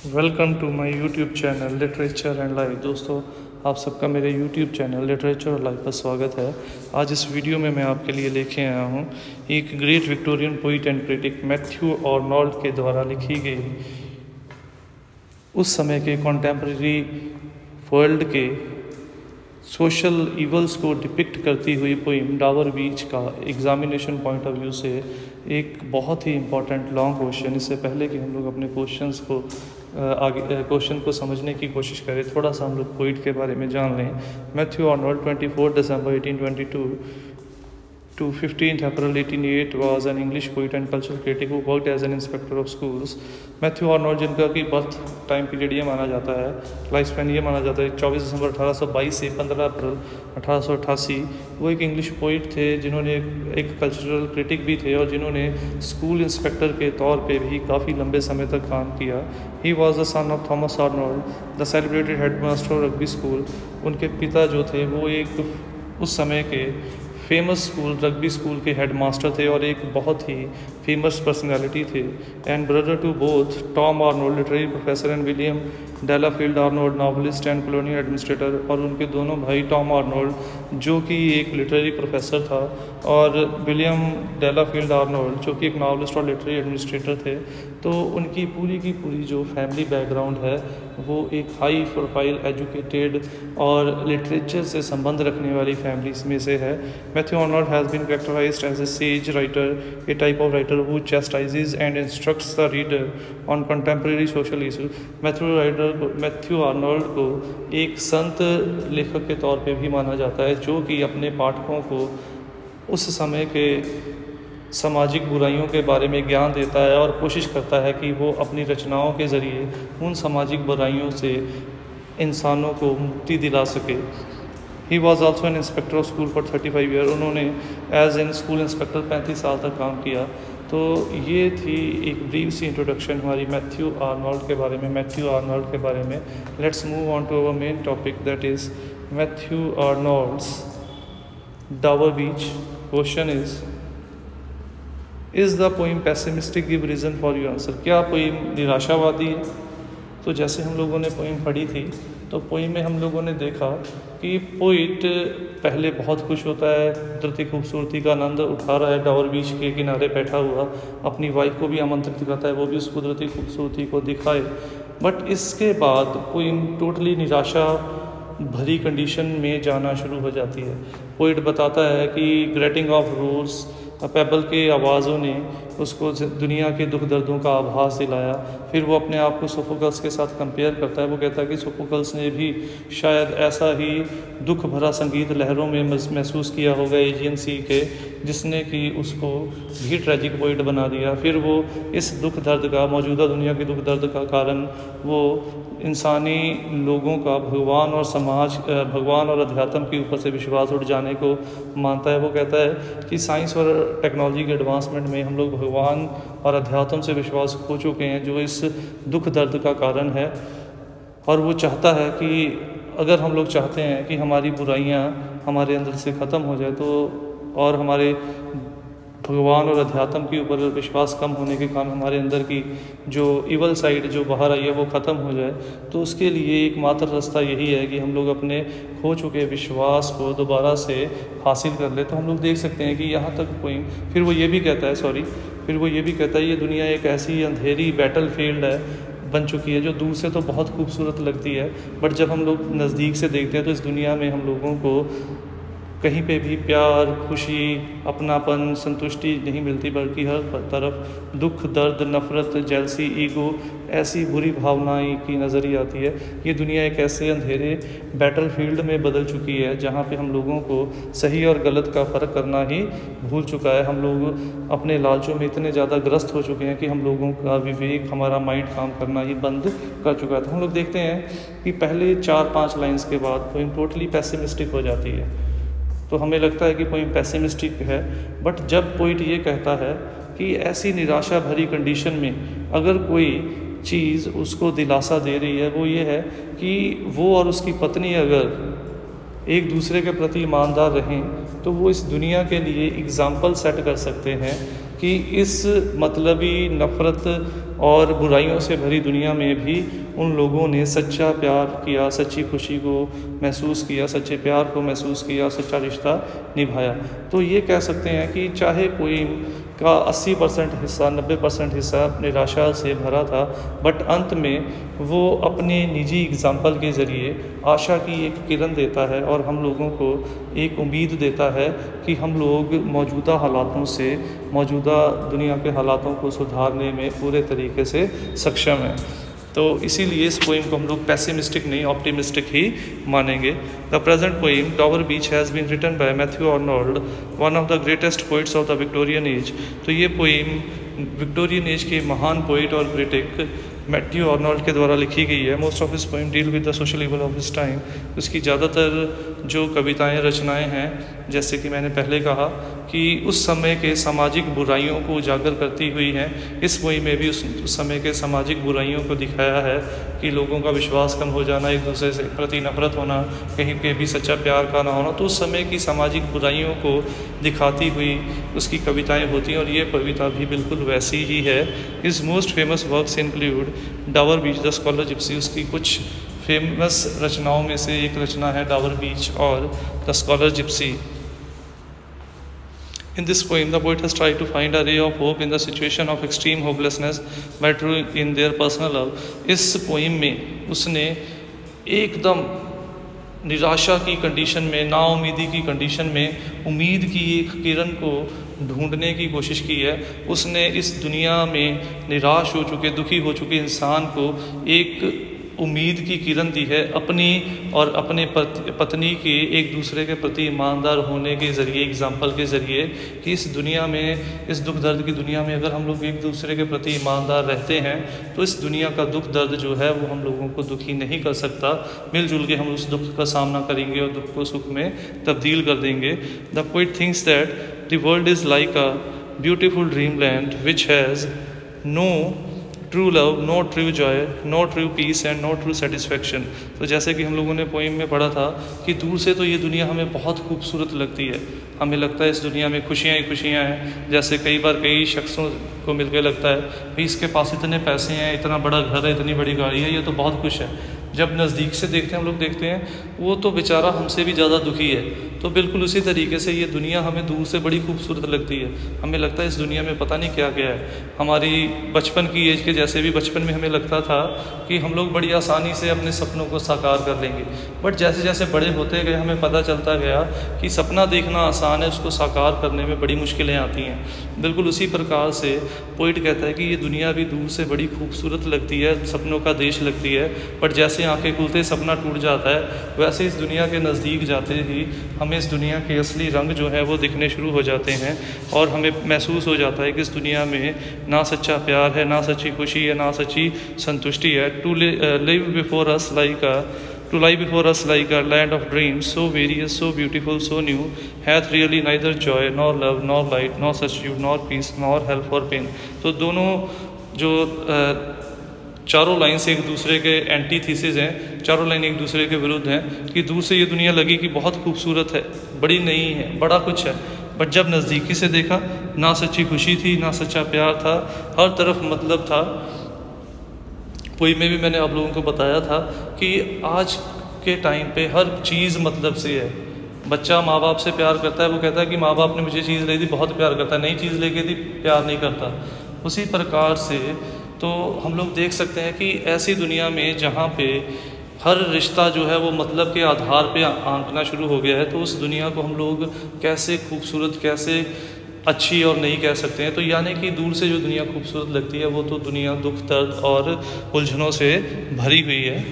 Welcome to my YouTube channel literature and life. दोस्तों, आप सबका मेरे यूट्यूब चैनल लिटरेचर और लाइफ पर स्वागत है। आज इस वीडियो में मैं आपके लिए लेके आया हूँ एक great Victorian poet and critic Matthew Arnold के द्वारा लिखी गई उस समय के कॉन्टेम्प्रेरी वर्ल्ड के सोशल इवल्स को डिपिक्ट करती हुई पोइम डावर बीच का एग्जामिनेशन पॉइंट ऑफ व्यू से एक बहुत ही इम्पॉर्टेंट लॉन्ग क्वेश्चन। इससे पहले कि हम लोग अपने क्वेश्चन को समझने की कोशिश करें, थोड़ा सा हम लोग पोइट के बारे में जान लें। Matthew Arnold 24 December 1822 to 15th April 1808 was an English poet and cultural critic who worked as an inspector of schools. Matthew Arnold, जिनका कि बर्थ टाइम पीरियड ये माना जाता है, लाइफ स्पैन ये माना जाता है 24 दिसंबर 1822 से 15 अप्रैल 1888, वो एक इंग्लिश पोइट थे जिन्होंने एक कल्चरल क्रिटिक भी थे और जिन्होंने स्कूल इंस्पेक्टर के तौर पे भी काफ़ी लंबे समय तक काम किया। He was the son of Thomas Arnold, the celebrated headmaster of Rugby school. उनके पिता जो थे वो एक उस समय के फेमस स्कूल रग्बी स्कूल के हेडमास्टर थे और एक बहुत ही फेमस पर्सनालिटी थे। And brother to both Tom Arnold, literary professor, and William Delafield Arnold, novelist and colonial administrator. और उनके दोनों भाई टॉम आर्नोल्ड जो कि एक लिटरेरी प्रोफेसर था और विलियम डेलाफील्ड आर्नोल्ड जो कि एक नॉवलिस्ट और लिटरेरी एडमिनिस्ट्रेटर थे। तो उनकी पूरी की पूरी जो फैमिली बैकग्राउंड है वो एक हाई प्रोफाइल एजुकेटेड और लिटरेचर से संबंध रखने वाली फैमिलीज में से है। Matthew Arnold has been characterized as a sage writer, a type of writer who chastises and instructs the reader on contemporary social issues. Matthew Arnold को एक संत लेखक के तौर पे भी माना जाता है जो कि अपने पाठकों को उस समय के सामाजिक बुराइयों के बारे में ज्ञान देता है और कोशिश करता है कि वो अपनी रचनाओं के ज़रिए उन सामाजिक बुराइयों से इंसानों को मुक्ति दिला सके। He was also an inspector of school for 35 year. उन्होंने एज एन स्कूल इंस्पेक्टर 35 साल तक काम किया। तो ये थी एक ब्रीफ सी इंट्रोडक्शन हमारी मैथ्यू आर्नोल्ड के बारे में, मैथ्यू आर्नोल्ड के बारे में। Let's move on to our main topic, that is Matthew Arnold's Dover Beach. Question is the poem pessimistic? Give reason for your answer. क्या पोइम निराशावादी है? तो जैसे हम लोगों ने पोइम पढ़ी थी तो पोइम में हम लोगों ने देखा कि पोइट पहले बहुत खुश होता है, कुदरती खूबसूरती का आनंद उठा रहा है, डावर बीच के किनारे बैठा हुआ, अपनी वाइफ को भी आमंत्रित करता है वो भी उस कुदरती खूबसूरती को दिखाए। बट इसके बाद पोइम टोटली निराशा भरी कंडीशन में जाना शुरू हो जाती है। पोइट बताता है कि ग्रेटिंग ऑफ रोर्स, पेबल के आवाज़ों ने उसको दुनिया के दुख दर्दों का आभास दिलाया। फिर वो अपने आप को सोफोकल्स के साथ कंपेयर करता है। वो कहता है कि सोफोकल्स ने भी शायद ऐसा ही दुख भरा संगीत लहरों में महसूस किया होगा एजियन सी के, जिसने कि उसको भी ट्रेजिक पोइट बना दिया। फिर वो इस दुख दर्द का, मौजूदा दुनिया के दुख दर्द का कारण वो इंसानी लोगों का भगवान और अध्यात्म के ऊपर से विश्वास उठ जाने को मानता है। वो कहता है कि साइंस और टेक्नोलॉजी के एडवांसमेंट में हम लोग भगवान और अध्यात्म से विश्वास खो चुके हैं जो इस दुख दर्द का कारण है। और वो चाहता है कि अगर हम लोग चाहते हैं कि हमारी बुराइयां हमारे अंदर से ख़त्म हो जाए तो और हमारे भगवान और अध्यात्म के ऊपर विश्वास कम होने के कारण हमारे अंदर की जो इवल साइड जो बाहर आई है वो ख़त्म हो जाए, तो उसके लिए एकमात्र रास्ता यही है कि हम लोग अपने खो चुके विश्वास को दोबारा से हासिल कर ले। तो हम लोग देख सकते हैं कि यहाँ तक पोइम फिर वो ये भी कहता है ये दुनिया एक ऐसी अंधेरी बैटल फील्ड है बन चुकी है जो दूर से तो बहुत खूबसूरत लगती है, बट जब हम लोग नज़दीक से देखते हैं तो इस दुनिया में हम लोगों को कहीं पे भी प्यार, खुशी, अपनापन, संतुष्टि नहीं मिलती, बल्कि हर तरफ दुख, दर्द, नफ़रत, जेलसी, ईगो, ऐसी बुरी भावनाएं की नज़र ही आती है। ये दुनिया एक ऐसे अंधेरे बैटल फील्ड में बदल चुकी है जहाँ पे हम लोगों को सही और गलत का फ़र्क करना ही भूल चुका है। हम लोग अपने लालचों में इतने ज़्यादा ग्रस्त हो चुके हैं कि हम लोगों का विवेक, हमारा माइंड काम करना ही बंद कर चुका है। तो हम लोग देखते हैं कि पहले 4-5 लाइन्स के बाद पोइम टोटली पेसिमिस्टिक हो जाती है। तो हमें लगता है कि पोइम पेसिमिस्टिक है, बट जब पोइट ये कहता है कि ऐसी निराशा भरी कंडीशन में अगर कोई चीज़ उसको दिलासा दे रही है वो ये है कि वो और उसकी पत्नी अगर एक दूसरे के प्रति ईमानदार रहें तो वो इस दुनिया के लिए एग्ज़ाम्पल सेट कर सकते हैं कि इस मतलबी नफ़रत और बुराइयों से भरी दुनिया में भी उन लोगों ने सच्चा प्यार किया, सच्ची खुशी को महसूस किया, सच्चे प्यार को महसूस किया, सच्चा रिश्ता निभाया। तो ये कह सकते हैं कि चाहे पोइम का 80% हिस्सा, 90% हिस्सा निराशा से भरा था, बट अंत में वो अपने निजी एग्जाम्पल के ज़रिए आशा की एक किरण देता है और हम लोगों को एक उम्मीद देता है कि हम लोग मौजूदा हालातों से, मौजूदा दुनिया के हालातों को सुधारने में पूरे तरीके से सक्षम हैं। तो इसीलिए इस पोइम को हम लोग पैसिमिस्टिक नहीं, ऑप्टिमिस्टिक ही मानेंगे। The present poem Dover beach has been written by Matthew Arnold, one of the greatest poets of the Victorian age. तो ये पोइम विक्टोरियन एज के महान पोइट और क्रिटिक मैथ्यू आर्नोल्ड के द्वारा लिखी गई है। Most of his poem deal with the social evil of his time. उसकी ज़्यादातर जो कविताएं, रचनाएं हैं, जैसे कि मैंने पहले कहा कि उस समय के सामाजिक बुराइयों को उजागर करती हुई हैं। इस पोइम में भी उस समय के सामाजिक बुराइयों को दिखाया है कि लोगों का विश्वास कम हो जाना, एक दूसरे से प्रति नफरत होना, कहीं पे भी सच्चा प्यार का ना होना। तो उस समय की सामाजिक बुराइयों को दिखाती हुई उसकी कविताएं होती हैं और ये कविता भी बिल्कुल वैसी ही है। His most famous works include Dover Beach, the scholar gypsy. उसकी कुछ फेमस रचनाओं में से एक रचना है डावर बीच और the scholar Gypsy. In this poem, the poet has tried to find a ray of hope in the situation of extreme hopelessness by true in their personal love. इस poem में उसने एकदम निराशा की कंडीशन में, नाउमीदी की कंडीशन में उम्मीद की एक किरण को ढूंढने की कोशिश की है। उसने इस दुनिया में निराश हो चुके, दुखी हो चुके इंसान को एक उम्मीद की किरण दी है, अपनी और अपने पत्नी के एक दूसरे के प्रति ईमानदार होने के ज़रिए, एग्जाम्पल के ज़रिए, कि इस दुनिया में, इस दुख दर्द की दुनिया में अगर हम लोग एक दूसरे के प्रति ईमानदार रहते हैं तो इस दुनिया का दुख दर्द जो है वो हम लोगों को दुखी नहीं कर सकता। मिलजुल के हम उस दुख का सामना करेंगे और दुख को सुख में तब्दील कर देंगे। The poet thinks that the world is like a beautiful dream land which has no true love, no true joy, no true peace and no true satisfaction. तो जैसे कि हम लोगों ने पोइम में पढ़ा था कि दूर से तो ये दुनिया हमें बहुत खूबसूरत लगती है, हमें लगता है इस दुनिया में खुशियाँ ही खुशियाँ हैं। जैसे कई बार कई शख्सों को मिलकर लगता है भाई इसके पास इतने पैसे हैं, इतना बड़ा घर है, इतनी बड़ी गाड़ी है, ये तो बहुत खुश है। जब नज़दीक से देखते हैं, हम लोग देखते हैं वो तो बेचारा हमसे भी ज़्यादा दुखी है। तो बिल्कुल उसी तरीके से ये दुनिया हमें दूर से बड़ी खूबसूरत लगती है, हमें लगता है इस दुनिया में पता नहीं क्या क्या है। हमारी बचपन की एज के जैसे भी बचपन में हमें लगता था कि हम लोग बड़ी आसानी से अपने सपनों को साकार कर लेंगे, बट जैसे जैसे बड़े होते गए हमें पता चलता गया कि सपना देखना आसान है, उसको साकार करने में बड़ी मुश्किलें आती हैं। बिल्कुल उसी प्रकार से पोइट कहता है कि ये दुनिया भी दूर से बड़ी खूबसूरत लगती है, सपनों का देश लगती है, बट जैसे आंखें खुलते सपना टूट जाता है, वैसे इस दुनिया के नज़दीक जाते ही हमें इस दुनिया के असली रंग जो है वो दिखने शुरू हो जाते हैं और हमें महसूस हो जाता है कि इस दुनिया में ना सच्चा प्यार है, ना सच्ची खुशी है, ना सच्ची संतुष्टि है। To live before us like a To lie before us like a land of dreams, so various, so beautiful, so new, hath really neither joy, nor love, nor light, nor solitude, nor peace, nor help or pain। तो दोनों जो चारों line से एक दूसरे के anti thesis हैं, चारों लाइन एक दूसरे के विरुद्ध हैं कि दूर से ये दुनिया लगी कि बहुत खूबसूरत है, बड़ी नहीं है, बड़ा कुछ है, बट जब नज़दीकी से देखा ना सच्ची खुशी थी, ना सच्चा प्यार था, हर तरफ मतलब था। पोइम में भी मैंने आप लोगों को बताया था कि आज के टाइम पे हर चीज़ मतलब से है। बच्चा माँ बाप से प्यार करता है, वो कहता है कि माँ बाप ने मुझे चीज़ ले दी, बहुत प्यार करता है, नई चीज़ लेके दी, प्यार नहीं करता। उसी प्रकार से तो हम लोग देख सकते हैं कि ऐसी दुनिया में जहाँ पे हर रिश्ता जो है वो मतलब के आधार पे आंकना शुरू हो गया है, तो उस दुनिया को हम लोग कैसे खूबसूरत, कैसे अच्छी और नहीं कह सकते हैं। तो यानी कि दूर से जो दुनिया खूबसूरत लगती है वो तो दुनिया दुख दर्द और उलझनों से भरी हुई है।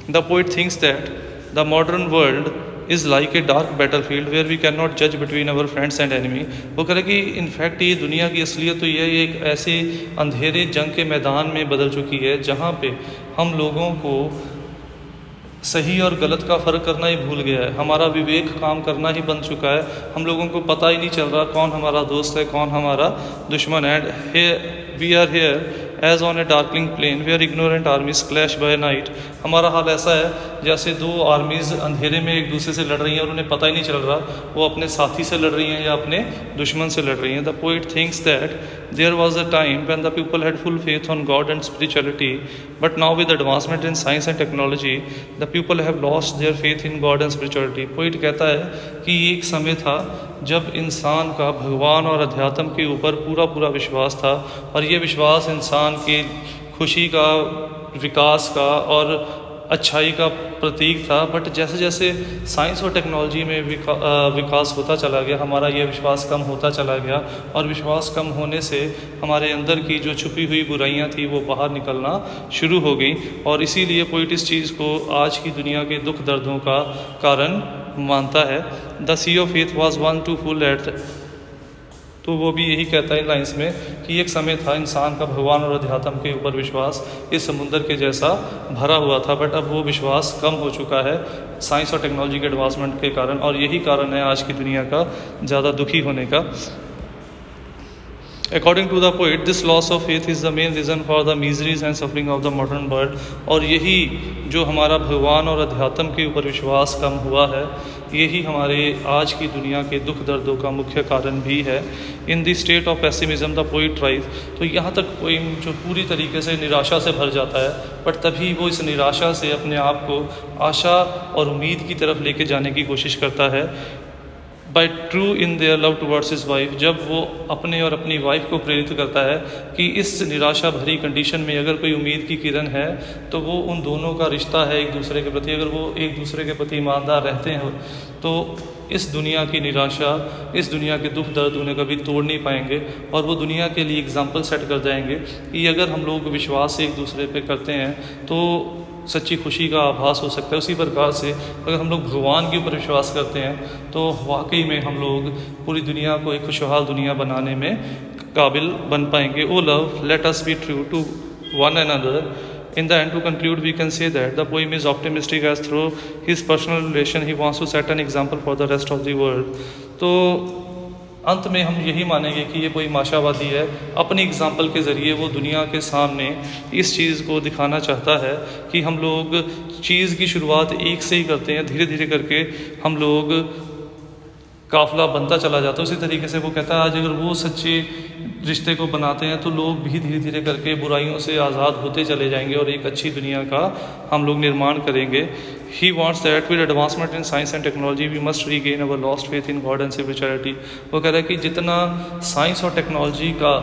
The poet thinks that the modern world is like a dark battle field where we can not जज between our friends and enemy. वो कह रहे कि इनफैक्ट ये दुनिया की असलियत तो ये एक ऐसे अंधेरे जंग के मैदान में बदल चुकी है जहाँ पे हम लोगों को सही और गलत का फ़र्क करना ही भूल गया है, हमारा विवेक काम करना ही बंद चुका है। हम लोगों को पता ही नहीं चल रहा कौन हमारा दोस्त है, कौन हमारा दुश्मन है। We are here as on a darkling plain where ignorant armies clash by night. हमारा हाल ऐसा है जैसे दो आर्मीज़ अंधेरे में एक दूसरे से लड़ रही हैं और उन्हें पता ही नहीं चल रहा वो अपने साथी से लड़ रही हैं या अपने दुश्मन से लड़ रही हैं। The poet thinks that there was a time when the people had full faith on God and spirituality, but now with advancement in science and technology the people have lost their faith in God and spirituality. Poet कहता है कि एक समय था जब इंसान का भगवान और अध्यात्म के ऊपर पूरा विश्वास था और ये विश्वास इंसान की खुशी का, विकास का और अच्छाई का प्रतीक था। बट जैसे जैसे साइंस और टेक्नोलॉजी में विकास होता चला गया, हमारा ये विश्वास कम होता चला गया और विश्वास कम होने से हमारे अंदर की जो छुपी हुई बुराइयां थी वो बाहर निकलना शुरू हो गई। और इसीलिए पोइट इस चीज़ को आज की दुनिया के दुख दर्दों का कारण मानता है। The sea of faith was one too full at, तो वो भी यही कहता है लाइन्स में कि एक समय था इंसान का भगवान और अध्यात्म के ऊपर विश्वास इस समुंदर के जैसा भरा हुआ था, बट अब वो विश्वास कम हो चुका है साइंस और टेक्नोलॉजी के एडवांसमेंट के कारण। और यही कारण है आज की दुनिया का ज़्यादा दुखी होने का। According to the poet, this loss of faith is the main reason for the miseries and suffering of the modern world। और यही जो हमारा भगवान और अध्यात्म के ऊपर विश्वास कम हुआ है, यही हमारे आज की दुनिया के दुख दर्दों का मुख्य कारण भी है। In the state of pessimism the poet rise, तो यहाँ तक पोइम जो पूरी तरीके से निराशा से भर जाता है, बट तभी वो इस निराशा से अपने आप को आशा और उम्मीद की तरफ लेके जाने की कोशिश करता है। By true in their love towards his wife, जब वो अपने और अपनी वाइफ को प्रेरित करता है कि इस निराशा भरी कंडीशन में अगर कोई उम्मीद की किरण है तो वो उन दोनों का रिश्ता है एक दूसरे के प्रति। अगर वो एक दूसरे के प्रति ईमानदार रहते हैं तो इस दुनिया की निराशा, इस दुनिया के दुख दर्द उन्हें कभी तोड़ नहीं पाएंगे और वो दुनिया के लिए एग्जाम्पल सेट कर जाएंगे कि अगर हम लोग विश्वास एक दूसरे पे करते हैं तो सच्ची खुशी का आभास हो सकता है। उसी प्रकार से अगर हम लोग भगवान के ऊपर विश्वास करते हैं तो वाकई में हम लोग पूरी दुनिया को एक खुशहाल दुनिया बनाने में काबिल बन पाएंगे। Oh love, let us be true to one another. In the end, to conclude, we can say that the poem is optimistic as through his personal relation he wants to set an example for the rest of the world। तो अंत में हम यही मानेंगे कि ये कोई आशावादी है, अपनी एग्जाम्पल के ज़रिए वो दुनिया के सामने इस चीज़ को दिखाना चाहता है कि हम लोग चीज़ की शुरुआत एक से ही करते हैं, धीरे धीरे करके हम लोग काफ़िला बनता चला जाता है। उसी तरीके से वो कहता है आज अगर वो सच्चे रिश्ते को बनाते हैं तो लोग भी धीरे धीरे करके बुराइयों से आज़ाद होते चले जाएंगे और एक अच्छी दुनिया का हम लोग निर्माण करेंगे। He wants that with advancement in science and technology we must regain our lost faith in God and spirituality। वो कह रहा है कि जितना साइंस और टेक्नोलॉजी का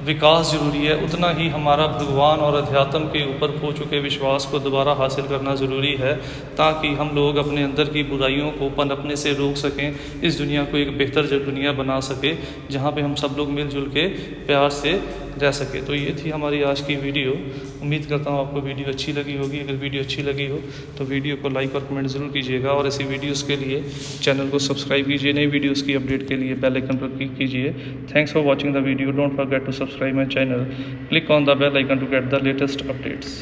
विकास जरूरी है उतना ही हमारा भगवान और अध्यात्म के ऊपर खो चुके विश्वास को दोबारा हासिल करना ज़रूरी है, ताकि हम लोग अपने अंदर की बुराइयों को पनपने से रोक सकें, इस दुनिया को एक बेहतर दुनिया बना सके जहाँ पे हम सब लोग मिलजुल के प्यार से रह सके। तो ये थी हमारी आज की वीडियो। उम्मीद करता हूँ आपको वीडियो अच्छी लगी होगी। अगर वीडियो अच्छी लगी हो तो वीडियो को लाइक और कमेंट ज़रूर कीजिएगा और ऐसी वीडियोस के लिए चैनल को सब्सक्राइब कीजिए। नई वीडियोस की अपडेट के लिए बेल आइकन पर क्लिक कीजिए। Thanks for watching the video. Don't forget to subscribe my channel. Click on the bell icon to get the latest updates.